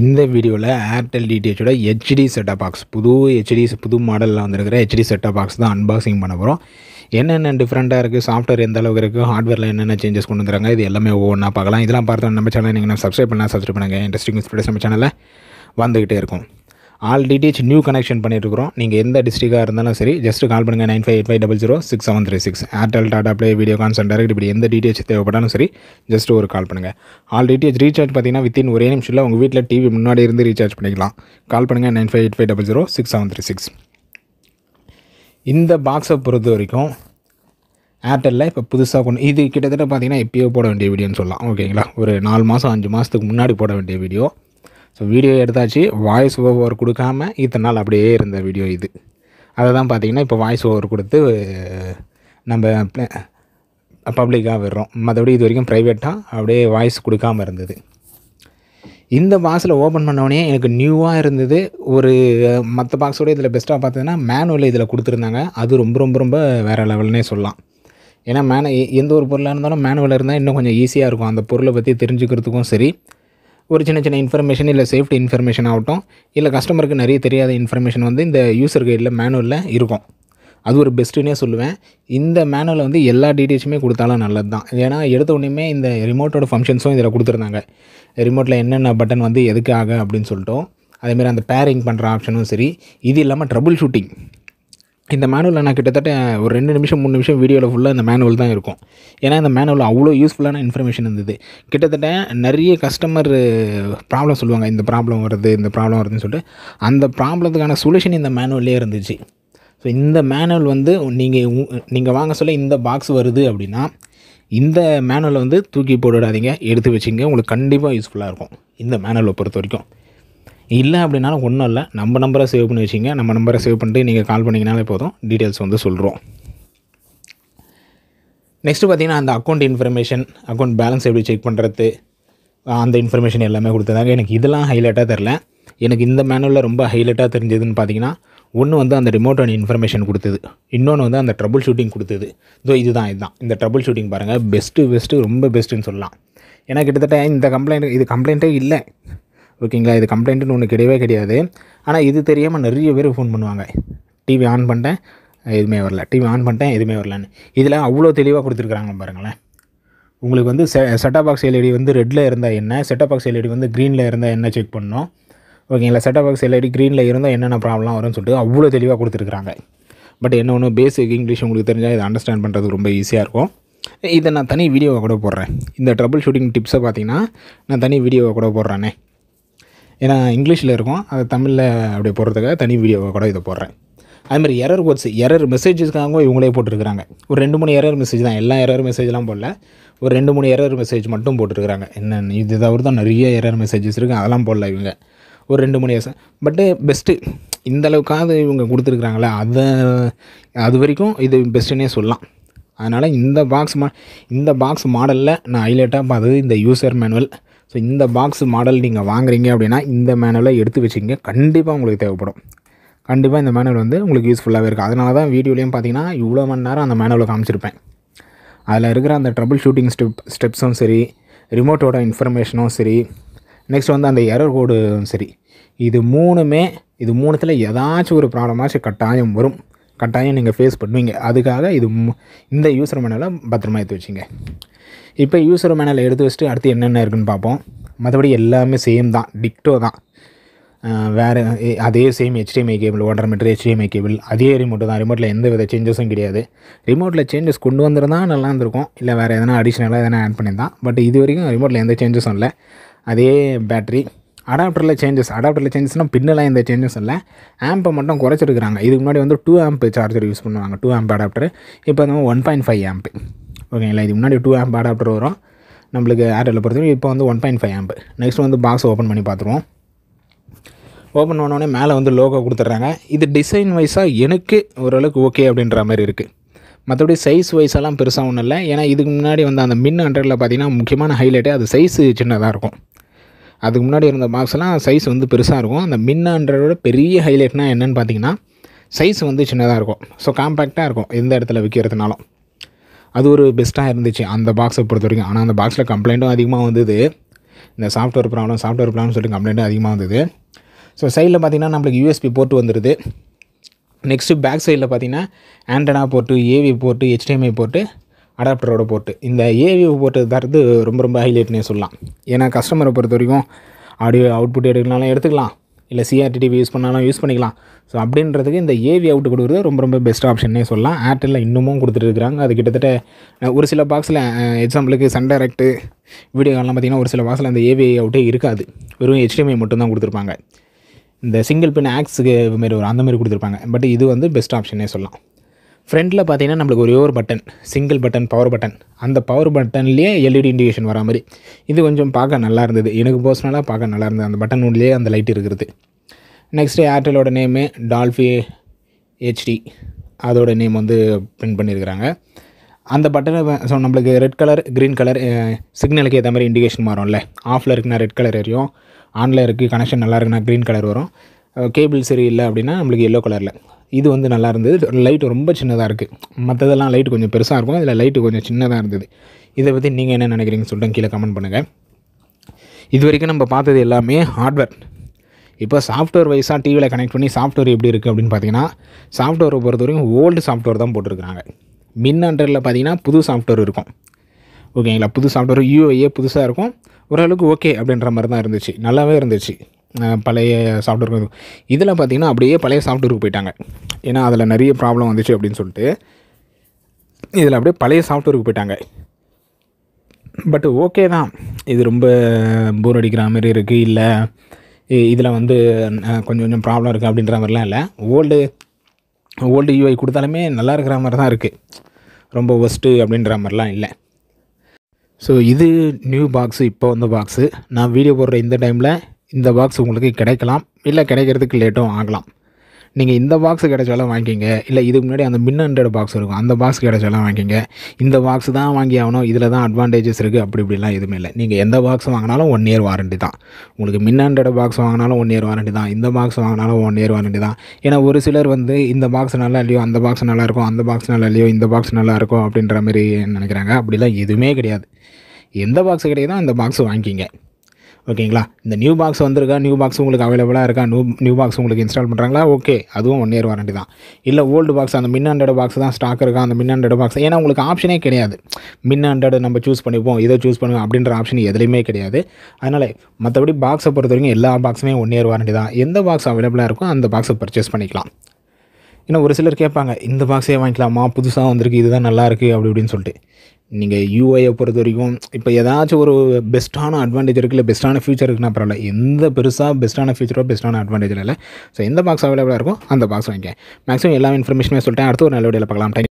இந்த வீடியோவில் Airtel டிடிஹெச்சோட HD set top box புது மாடலில் வந்திருக்கிற ஹெச்டி செட்டாப் பாக்ஸ் தான் அன்பாக்சிங் பண்ண போகிறோம். என்னென்ன டிஃப்ரெண்ட்டாக இருக்குது, சாஃப்ட்வேர் எந்த அளவுக்கு இருக்குது, ஹார்ட்வேரில் என்னென்ன சேஞ்சஸ் கொண்டு வந்துறாங்க, இது எல்லாமே ஒவ்வொன்றா பார்க்கலாம். இதெல்லாம் பார்த்தோம் நம்ம சேனல் நீங்கள் சப்ஸ்கிரைப் பண்ணுங்கள். இன்ட்ரெஸ்டிங் ஸ்பீடஸ் நம்ம சேனலில் வந்துக்கிட்டே இருக்கும். ஆல் டிடிஹெச் நியூ கனெக்ஷன் பண்ணிட்டுருக்கிறோம். நீங்கள் எந்த டிஸ்ட்ரிக்டாக இருந்தாலும் சரி ஜஸ்ட் கால் பண்ணுங்கள் 9585006736. ஏர்டெல், டாடா ப்ளே, வீடியோகான், டைரக்ட் இப்படி எந்த டிடிஹெச் தேவைப்பட்டாலும் சரி ஜஸ்ட் ஒரு கால் பண்ணுங்கள். ஆல் டிடிஹெச் ரீசார்ஜ் பார்த்தீங்கன்னா வித்தின் ஒரே நிமிஷத்தில் உங்கள் வீட்டில் டிவி முன்னாடி இருந்து ரீசார்ஜ் பண்ணிக்கலாம். கால் பண்ணுங்கள் 9585006736. இந்த பாக்ஸை பொறுத்த வரைக்கும் ஏர்டெல்லில் இப்போ புதுசாக இது கிட்டத்தட்ட பார்த்தீங்கன்னா எப்பயோ போட வேண்டிய வீடியோன்னு சொல்லலாம். ஓகேங்களா, ஒரு 4 மாதம் 5 மாதத்துக்கு முன்னாடி போட வேண்டிய வீடியோ. ஸோ வீடியோ எடுத்தாச்சு, வாய்ஸ் ஓவர் கொடுக்காம இத்தனை நாள் அப்படியே இருந்த வீடியோ இது. அதை தான் பார்த்திங்கன்னா இப்போ வாய்ஸ் ஓவர் கொடுத்து நம்ம பப்ளிக்காக விடுறோம். மற்றபடி இது வரைக்கும் ப்ரைவேட்டாக அப்படியே வாய்ஸ் கொடுக்காமல் இருந்தது. இந்த பாக்ஸில் ஓப்பன் பண்ணோடனே எனக்கு நியூவாக இருந்தது. ஒரு மற்ற பாக்ஸோடு இதில் பெஸ்ட்டாக பார்த்ததுன்னா மேனுவல் இதில் கொடுத்துருந்தாங்க. அது ரொம்ப ரொம்ப ரொம்ப வேறு லெவல்னே சொல்லலாம். ஏன்னா எந்த ஒரு பொருளாக இருந்தாலும் மேனுவல் இருந்தால் இன்னும் கொஞ்சம் ஈஸியாக இருக்கும். அந்த பொருளை பற்றி தெரிஞ்சுக்கிறதுக்கும் சரி, ஒரு சின்ன இன்ஃபர்மேஷன் இல்லை சேஃப்டி இன்ஃபர்மேஷன் ஆகட்டும், இல்லை கஸ்டமருக்கு நிறைய தெரியாத இன்ஃபர்மேஷன் வந்து இந்த யூசர் கைடில் மேனுவலில் இருக்கும். அது ஒரு பெஸ்ட்டுன்னே சொல்லுவேன். இந்த மேனுவலில் வந்து எல்லா டீட்டெயில்ஸுமே கொடுத்தாலும் நல்லது தான். ஏன்னா எடுத்த உடனே இந்த ரிமோட்டோட ஃபங்க்ஷன்ஸும் இதில் கொடுத்துருந்தாங்க. ரிமோட்டில் என்னென்ன பட்டன் வந்து எதுக்காக அப்படின்னு சொல்லிட்டோம். அதேமாதிரி அந்த பேரிங் பண்ணுற ஆப்ஷனும் சரி. இது இல்லாமல் ட்ரபுள் ஷூட்டிங் இந்த மேனுவலில் நான் கிட்டத்தட்ட ஒரு 2 நிமிஷம் 3 நிமிஷம் வீடியோவில் ஃபுல்லாக இந்த மேனுவல் தான் இருக்கும். ஏன்னா இந்த மேனுவலில் அவ்வளோ யூஸ்ஃபுல்லான இன்ஃபர்மேஷன் இருந்தது. கிட்டத்தட்ட நிறைய கஸ்டமர் ப்ராப்ளம் சொல்லுவாங்க, இந்த ப்ராப்ளம் வருதுன்னு சொல்லிட்டு அந்த ப்ராப்ளத்துக்கான சொல்யூஷன் இந்த மேனுவல்லே இருந்துச்சு. ஸோ இந்த மேனுவல் வந்து நீங்கள் வாங்க சொல்ல இந்த பாக்ஸ் வருது அப்படின்னா இந்த மேனுவலை வந்து தூக்கி போட்டுடாதீங்க, எடுத்து வச்சுங்க. உங்களுக்கு கண்டிப்பாக யூஸ்ஃபுல்லாக இருக்கும் இந்த மேனுவலை பொறுத்த வரைக்கும். இல்லை அப்படின்னாலும் ஒன்றும் இல்லை, நம்ம நம்பரை சேவ் பண்ணி வச்சிங்க. நம்ம நம்பரை சேவ் பண்ணிட்டு நீங்கள் கால் பண்ணிங்கனாலே போதும், டீட்டெயில்ஸ் வந்து சொல்கிறோம். நெக்ஸ்ட்டு பார்த்தீங்கன்னா அந்த அக்கௌண்ட் இன்ஃபர்மேஷன், அக்கௌண்ட் பேலன்ஸ் எப்படி செக் பண்ணுறது, அந்த இன்ஃபர்மேஷன் எல்லாமே கொடுத்ததாங்க. எனக்கு இதெல்லாம் ஹைலைட்டாக தெரில. எனக்கு இந்த மேனுவலில் ரொம்ப ஹைலைட்டாக தெரிஞ்சதுன்னு பார்த்தீங்கன்னா, ஒன்று வந்து அந்த ரிமோட்டோட இன்ஃபர்மேஷன் கொடுத்தது, இன்னொன்று வந்து அந்த ட்ரபுள் ஷூட்டிங் கொடுத்தது. இதுதான் இந்த ட்ரபுள் ஷூட்டிங் பாருங்கள், பெஸ்ட்டு ரொம்ப பெஸ்ட்டுன்னு சொல்லலாம். ஏன்னா கிட்டத்தட்ட இந்த கம்ப்ளைண்ட்டே இல்லை. ஓகேங்களா, இது கம்ப்ளைண்ட்டுன்னு ஒன்று கிடையாது. ஆனால் இது தெரியாமல் நிறைய பேர் ஃபோன் பண்ணுவாங்க. டிவி ஆன் பண்ணிட்டேன் எதுவுமே வரலன்னு. இதில் அவ்வளோ தெளிவாக கொடுத்துருக்குறாங்க பாருங்களேன். உங்களுக்கு வந்து செட்டாப் பாக்ஸ் எல்இடி வந்து ரெட்டில் இருந்தால் என்ன, செட்டாப் பாக்ஸ் எல்இடி வந்து க்ரீனில் இருந்தால் என்ன செக் பண்ணணும். ஓகேங்களா, செட்டாப் பாக்ஸ் எல்இடி க்ரீனில் இருந்தால் என்னென்ன ப்ராப்ளம் வரும்னு சொல்லிட்டு அவ்வளோ தெளிவாக கொடுத்துருக்குறாங்க. பட் என்ன ஒன்று, பேசிக் இங்கிலீஷ் உங்களுக்கு தெரிஞ்சால் இதை அண்டர்ஸ்டாண்ட் பண்ணுறதுக்கு ரொம்ப ஈஸியாக இருக்கும். இதை நான் தனி வீடியோவை கூட போடுறேன். இந்த ட்ரபுள் ஷூட்டிங் டிப்ஸை பார்த்தீங்கன்னா நான் தனி வீடியோவை கூட போடுறேனே. ஏன்னா இங்கிலீஷில் இருக்கும், அது தமிழில் அப்படியே போடுறதுக்காக தனி வீடியோவை கூட இதை போடுறேன். அதுமாதிரி எரர் மெசேஜஸ்க்காகவும் இவங்களே போட்டுருக்குறாங்க. ஒரு 2-3 எரர் மெசேஜ் தான், எல்லா எரர் மெசேஜ்லாம் போடல. ஒரு 2-3 எரர் மெசேஜ் மட்டும் போட்டுருக்குறாங்க. என்னென்னு இது தவிர தான் நிறைய எரர் மெசேஜஸ் இருக்குது, அதெல்லாம் போடல இவங்க. ஒரு 2-3 எரர் பட்டு பெஸ்ட்டு இந்தளவுக்காவது இவங்க கொடுத்துருக்குறாங்களே, அது வரைக்கும் இது பெஸ்ட்டுன்னே சொல்லலாம். அதனால் இந்த பாக்ஸ் மாடலில் நான் ஹைலைட்டாக பார்த்தது இந்த யூசர் மேனுவல். ஸோ இந்த பாக்ஸ் மாடல் நீங்கள் வாங்குறீங்க அப்படின்னா இந்த மேனுவலை எடுத்து வச்சுக்கிங்க, கண்டிப்பாக உங்களுக்கு தேவைப்படும். கண்டிப்பாக இந்த மேனுவல் வந்து உங்களுக்கு யூஸ்ஃபுல்லாகவே இருக்குது. அதனால தான் வீடியோலையும் பார்த்தீங்கன்னா இவ்வளோ மணி நேரம் அந்த மேனுவலை காமிச்சிருப்பேன். அதில் இருக்கிற அந்த ட்ரபுள் ஷூட்டிங் ஸ்டெப்ஸும் சரி, ரிமோட்டோட இன்ஃபர்மேஷனும் சரி, நெக்ஸ்ட் வந்து அந்த எரர் கோடும் சரி, இது மூணுத்தில் ஏதாச்சும் ஒரு ப்ராப்ளமாச்சும் கட்டாயம் வரும். கட்டாயம் நீங்கள் ஃபேஸ் பண்ணுவீங்க. அதுக்காக இந்த யூசர் மேனுவலை பத்திரமா எடுத்து வச்சுங்க. இப்போ யூசர் மேனுவலை எடுத்து வச்சுட்டு அடுத்து என்னென்ன இருக்குதுன்னு பார்ப்போம். மற்றபடி எல்லாமே சேம் தான், டிக்டோ தான். வேறு அதே same HDMI cable, 1.5 metre HDMI cable, அதே ரிமோட்டு தான். ரிமோட்டில் எந்த வித சேஞ்சஸும் கிடையாது. ரிமோட்டில் சேஞ்சஸ் கொண்டு வந்திருந்தால் நல்லா இருந்திருக்கும், இல்லை வேறு எதனா அடிஷ்னலாக எதனா ஆட் பண்ணியிருந்தான். பட் இது வரைக்கும் ரிமோட்டில் எந்த சேஞ்சஸும் இல்லை. அதே பேட்ரி. அடாப்டரில் சேஞ்சஸ்னால் பின்னெல்லாம் எந்த சேஞ்சஸும் இல்லை. ஆம்பை மட்டும் குறைச்சிருக்கிறாங்க. இதுக்கு முன்னாடி வந்து 2 ஆம்ப் சார்ஜர் யூஸ் பண்ணுவாங்க, 2 ஆம்ப் அடாப்டர். இப்போ வந்து 1.5 ஆம்ப். ஓகேங்களா, இதுக்கு முன்னாடி 2 ஆம்ப் அடாப்டர் வரும் நம்மளுக்கு ஏர்டெல்லில் பொறுத்தவரைக்கும். இப்போ வந்து 1.5 ஆம்ப். நெக்ஸ்ட் வந்து பாக்ஸ் ஓப்பன் பண்ணி பார்த்துருவோம். ஓப்பன் பண்ணோடனே மேலே வந்து லோகோ கொடுத்துட்றாங்க. இது டிசைன் வைஸாக எனக்கு ஓரளவுக்கு ஓகே அப்படின்ற மாதிரி இருக்குது. மற்றபடி சைஸ் வைஸெல்லாம் பெருசாக ஒன்றும் இல்லை. ஏன்னா இதுக்கு முன்னாடி வந்து அந்த மின் 100ல் பார்த்தீங்கன்னா முக்கியமான ஹைலைட்டே அது சைஸு சின்னதாக இருக்கும். அதுக்கு முன்னாடி இருந்த பாக்ஸ்லாம் சைஸ் வந்து பெருசாக இருக்கும். அந்த மின் 100ஓட பெரிய ஹைலைட்னா என்னென்னு பார்த்தீங்கன்னா சைஸ் வந்து சின்னதாக இருக்கும். ஸோ காம்பேக்டாக இருக்கும் எந்த இடத்துல விற்கிறதுனாலும். அது ஒரு பெஸ்ட்டாக இருந்துச்சு அந்த பாக்ஸை பொறுத்த வரைக்கும். ஆனால் அந்த பாக்ஸில் கம்ப்ளைண்ட்டும் அதிகமாக வந்தது. இந்த சாஃப்ட்வேர் ப்ராப்ளம் சொல்லிட்டு கம்ப்ளைண்ட் அதிகமாக வந்தது. ஸோ சைடில் பார்த்திங்கன்னா நம்மளுக்கு யூஎஸ்பி போர்ட் வந்துடுது. நெக்ஸ்ட்டு பேக் சைடில் பார்த்திங்கன்னா antenna board, AV board, HDMI board, அடாப்டரோட board. இந்த ஏவி போர்ட்டு தரது ரொம்ப ஹைலைட்னே சொல்லலாம். ஏன்னா கஸ்டமரை பொறுத்த வரைக்கும் ஆடியோ அவுட்புட் எடுக்கலாம்னாலும் எடுத்துக்கலாம், இல்லை CRT-TV யூஸ் பண்ணாலும் யூஸ் பண்ணிக்கலாம். ஸோ அப்படின்றதுக்கு இந்த ஏவி அவுட் கொடுக்குறது ரொம்ப பெஸ்ட் ஆப்ஷன்னே சொல்லலாம். ஏர்டெல்லில் இன்னமும் கொடுத்துட்ருக்குறாங்க. அது கிட்டத்தட்ட ஒரு சில பாக்ஸில் எக்ஸாம்பிளுக்கு சன் டைரக்ட்டு வீடியோ கால்லாம் பார்த்திங்கன்னா ஒரு சில பாக்ஸில் அந்த ஏவி அவுட்டே இருக்காது, வெறும் HDMI மட்டும் தான் கொடுத்துருப்பாங்க. இந்த சிங்கிள் பின் ஆக்ஸுக்கு மாரி அந்த மாதிரி கொடுத்துருப்பாங்க. பட் இது வந்து பெஸ்ட் ஆப்ஷனே சொல்லலாம். ஃப்ரண்ட்டில் பார்த்தீங்கன்னா நம்மளுக்கு ஒரே ஒரு button, single button, power button. அந்த பவர் பட்டன்லேயே LED இண்டிகேஷன் வரா மாதிரி இது கொஞ்சம் பார்க்க நல்லா இருந்தது. எனக்கு பர்சனலாக பார்க்க நல்லா இருந்தது, அந்த பட்டன் உள்ளே அந்த லைட் இருக்கிறது. நெக்ஸ்ட்டு ஏர்டெலோட நேமு டால்ஃபி HD, அதோட நேம் வந்து பிரிண்ட் பண்ணியிருக்கிறாங்க. அந்த பட்டனை ஸோ நம்மளுக்கு ரெட் கலர், க்ரீன் கலர் சிக்னலுக்கு ஏற்ற மாதிரி இண்டிகேஷன் மாறும்ல. ஆஃபில் இருக்குன்னா ரெட் கலர் எரியும், ஆனில் இருக்குது கனெக்ஷன் நல்லா இருக்குன்னா க்ரீன் கலர் வரும், கேபிள் சரி இல்லை அப்படின்னா நம்மளுக்கு எல்லோ கலரில். இது வந்து நல்லா இருந்தது. லைட்டு ரொம்ப சின்னதாக இருக்குது, மற்றதெல்லாம் லைட்டு கொஞ்சம் பெருசாக இருக்கும், இதில் லைட்டு கொஞ்சம் சின்னதாக இருந்தது. இதை பற்றி நீங்கள் என்ன நினைக்கிறீங்கன்னு சொல்லிட்டு கீழே கமெண்ட் பண்ணுங்கள். இது வரைக்கும் நம்ம பார்த்தது எல்லாமே ஹார்ட்வேர். இப்போ சாஃப்ட்வேர் வைஸாக டிவியில் கனெக்ட் பண்ணி சாஃப்ட்வேர் எப்படி இருக்குது அப்படின்னு பார்த்தீங்கன்னா, சாஃப்ட்வேரை பொறுத்த வரைக்கும் ஓல்டு சாஃப்ட்வேர் தான் போட்டிருக்கிறாங்க. மின் அண்டரில் பார்த்தீங்கன்னா புது சாஃப்ட்வேர் இருக்கும், ஓகேங்களா. புது சாஃப்ட்வேர் UI புதுசாக இருக்கும், ஓரளவுக்கு ஓகே அப்படின்ற மாதிரி தான் இருந்துச்சு, நல்லாவே இருந்துச்சு. பழைய சாஃப்ட்வேர் இதில் பார்த்திங்கன்னா அப்படியே பழைய சாஃப்ட்வேருக்கு போயிட்டாங்க. ஏன்னா அதில் நிறைய ப்ராப்ளம் வந்துச்சு அப்படின்னு சொல்லிட்டு இதில் அப்படியே பழைய சாஃப்ட்வேருக்கு போயிட்டாங்க. பட் ஓகே தான், இது ரொம்ப போர் அடிக்கிற மாதிரி இருக்குது, இல்லை இதில் வந்து கொஞ்சம் ப்ராப்ளம் இருக்குது அப்படின்ற மாதிரிலாம் இல்லை. ஓல்டு UI கொடுத்தாலுமே நல்லா இருக்கிற மாதிரி தான் இருக்குது, ரொம்ப ஒஸ்ட்டு அப்படின்ற மாதிரிலாம் இல்லை. ஸோ இது நியூ பாக்ஸு, இப்போ வந்த பாக்ஸு. நான் வீடியோ போடுற இந்த டைமில் இந்த பாக்ஸ் உங்களுக்கு கிடைக்கலாம், இல்லை கிடைக்கிறதுக்கு லேட்டும் ஆகலாம். நீங்கள் இந்த பாக்ஸ் கிடைச்சாலும் வாங்கிக்கிங்க, இல்லை இதுக்கு முன்னாடி அந்த மின் பாக்ஸ் இருக்கும் அந்த பாக்ஸ் கிடைச்சாலும் வாங்கிக்கிங்க. இந்த பாக்ஸ் தான் வாங்கி ஆகணும், இதில் தான் அட்வான்டேஜஸ் இருக்குது அப்படி இப்படிலாம் எதுவுமே இல்லை. நீங்கள் எந்த பாக்ஸ் வாங்கினாலும் 1 இயர் வாரண்டி தான். உங்களுக்கு மின் பாக்ஸ் வாங்கினாலும் 1 இயர் வாரண்டி தான், இந்த பாக்ஸ் வாங்கினாலும் 1 இயர் வாரண்டி தான். ஏன்னா ஒரு சிலர் வந்து இந்த பாக்ஸ் நல்லா இல்லையோ, அந்த பாக்ஸ் நல்லாயிருக்கும், அந்த பாக்ஸ் நல்லா இல்லையோ, இந்த பாக்ஸ் நல்லாயிருக்கும் அப்படின்ற மாதிரி நினைக்கிறாங்க. அப்படிலாம் எதுவுமே கிடையாது. எந்த பாக்ஸ் கிடைக்குதோ அந்த பாக்ஸ் வாங்கிக்கிங்க, ஓகேங்களா. இந்த நியூ பாக்ஸ் வந்திருக்கா, நியூ பாக்ஸ் உங்களுக்கு அவைலபிளாக இருக்கா, நியூ பாக்ஸ் உங்களுக்கு இன்ஸ்டால் பண்ணுறாங்களா, ஓகே, அதுவும் 1 இயர் வாரண்டி தான். இல்லை ஓல்டு பாக்ஸ், அந்த மின் பாக்ஸ் தான் ஸ்டாக் இருக்கா, அந்த மின் பாக்ஸ், ஏன்னா உங்களுக்கு ஆப்ஷனே கிடையாது. மின் நம்ம சூஸ் பண்ணிப்போம், இதை சூஸ் பண்ணுவோம் அப்படின்ற ஆப்ஷன் எதுலேயுமே கிடையாது. அதனால் மற்றபடி பாக்ஸை பொறுத்த வரைக்கும் எல்லா பாக்ஸுமே 1 இயர் வாரண்டி தான். எந்த பாக்ஸ் அவைலபிளாக இருக்கோ அந்த பாக்ஸை பர்ச்சேஸ் பண்ணிக்கலாம். ஏன்னா ஒரு சிலர் கேட்பாங்க, இந்த பாக்ஸே வாங்கிக்கலாமா, புதுசாக வந்திருக்கு, இதுதான் நல்லாயிருக்கு அப்படி இப்படின்னு சொல்லிட்டு. நீங்கள் UI பொறுத்த வரைக்கும் இப்போ ஏதாச்சும் ஒரு பெஸ்ட்டான அட்வான்டேஜ் இருக்குது, இல்லை பெஸ்ட்டான ஃபியூச்சர் இருக்குன்னா பரவாயில்ல, எந்த பெருசாக பெஸ்ட்டான ஃபியூச்சரோ பெஸ்ட்டான அட்வான்டேஜ் இல்லை. ஸோ எந்த பாக்ஸ் அவைலபிளாக இருக்கோ அந்த பாக்ஸ் வாங்கிக்க. மேக்ஸிமம் எல்லா இன்ஃபர்மேஷனுமே சொல்லிட்டேன். அடுத்து ஒரு நல்ல வீடியோவில் பார்க்கலாம்.